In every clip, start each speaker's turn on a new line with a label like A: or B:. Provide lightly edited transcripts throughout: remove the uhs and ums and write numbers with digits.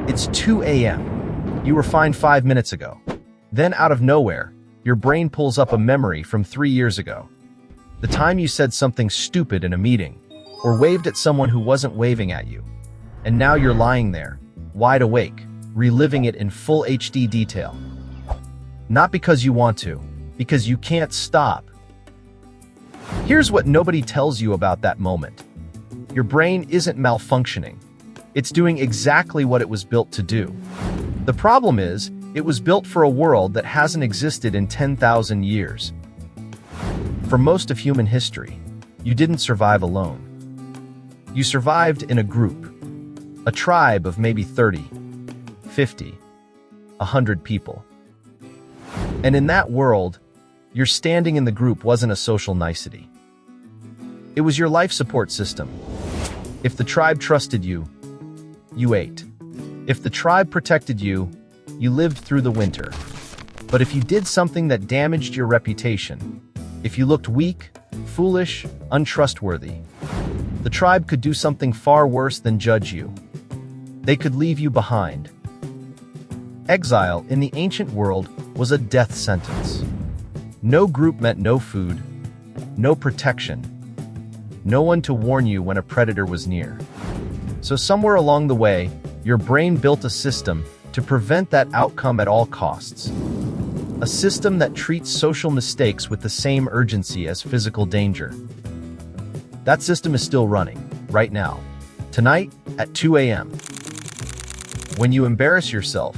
A: It's 2 a.m. You were fine 5 minutes ago. Then out of nowhere, your brain pulls up a memory from 3 years ago. The time you said something stupid in a meeting, or waved at someone who wasn't waving at you. And now you're lying there, wide awake, reliving it in full HD detail. Not because you want to, because you can't stop. Here's what nobody tells you about that moment. Your brain isn't malfunctioning. It's doing exactly what it was built to do. The problem is, it was built for a world that hasn't existed in 10,000 years. For most of human history, you didn't survive alone. You survived in a group, a tribe of maybe 30, 50, 100 people. And in that world, your standing in the group wasn't a social nicety. It was your life support system. If the tribe trusted you, you ate. If the tribe protected you, you lived through the winter. But if you did something that damaged your reputation, if you looked weak, foolish, untrustworthy, the tribe could do something far worse than judge you. They could leave you behind. Exile in the ancient world was a death sentence. No group meant no food, no protection, no one to warn you when a predator was near. So somewhere along the way, your brain built a system to prevent that outcome at all costs. A system that treats social mistakes with the same urgency as physical danger. That system is still running, right now, tonight at 2 a.m. When you embarrass yourself,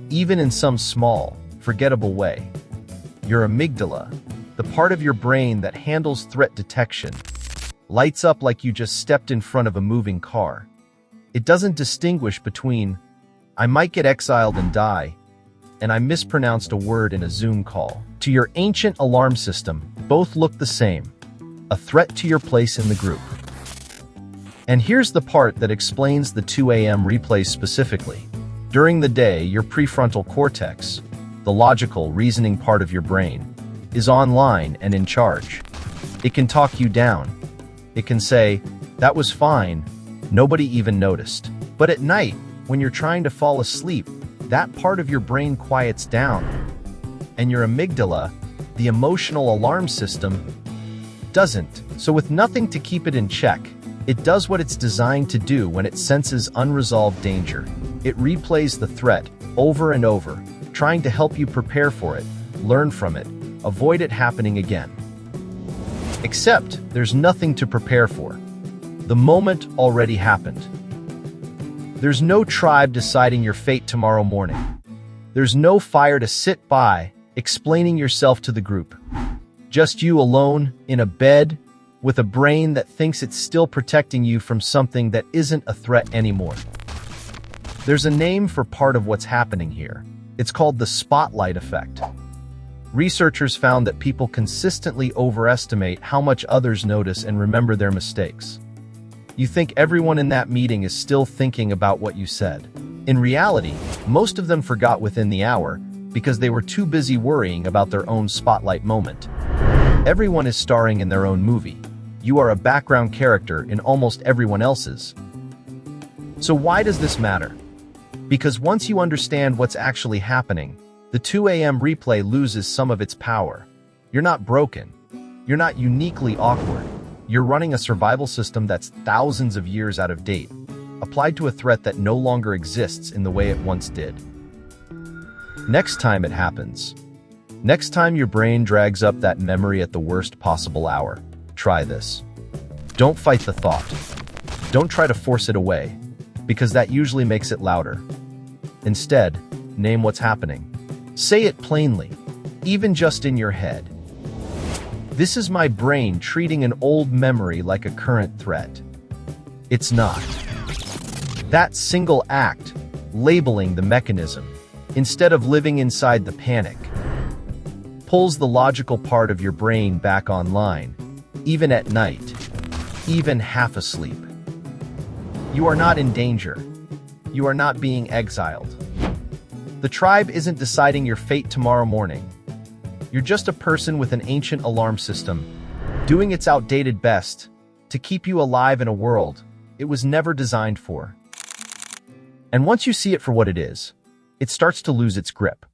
A: even in some small, forgettable way, your amygdala, the part of your brain that handles threat detection, lights up like you just stepped in front of a moving car. It doesn't distinguish between, I might get exiled and die, and I mispronounced a word in a Zoom call. To your ancient alarm system, both look the same, a threat to your place in the group. And here's the part that explains the 2 a.m. replays specifically. During the day, your prefrontal cortex, the logical, reasoning part of your brain, is online and in charge. It can talk you down. It can say, that was fine, nobody even noticed. But at night, when you're trying to fall asleep, that part of your brain quiets down. And your amygdala, the emotional alarm system, doesn't. So with nothing to keep it in check, it does what it's designed to do when it senses unresolved danger. It replays the threat over and over, trying to help you prepare for it, learn from it, avoid it happening again. Except there's nothing to prepare for. The moment already happened. There's no tribe deciding your fate tomorrow morning. There's no fire to sit by, explaining yourself to the group. Just you alone, in a bed, with a brain that thinks it's still protecting you from something that isn't a threat anymore. There's a name for part of what's happening here. It's called the spotlight effect. Researchers found that people consistently overestimate how much others notice and remember their mistakes. You think everyone in that meeting is still thinking about what you said. In reality, most of them forgot within the hour because they were too busy worrying about their own spotlight moment. Everyone is starring in their own movie. You are a background character in almost everyone else's. So why does this matter? Because once you understand what's actually happening, the 2 a.m. replay loses some of its power. You're not broken. You're not uniquely awkward. You're running a survival system that's thousands of years out of date, applied to a threat that no longer exists in the way it once did. Next time it happens, next time your brain drags up that memory at the worst possible hour, try this. Don't fight the thought. Don't try to force it away, because that usually makes it louder. Instead, name what's happening. Say it plainly, even just in your head. This is my brain treating an old memory like a current threat. It's not. That single act, labeling the mechanism, instead of living inside the panic, pulls the logical part of your brain back online, even at night, even half asleep. You are not in danger. You are not being exiled. The tribe isn't deciding your fate tomorrow morning. You're just a person with an ancient alarm system, doing its outdated best to keep you alive in a world it was never designed for. And once you see it for what it is, it starts to lose its grip.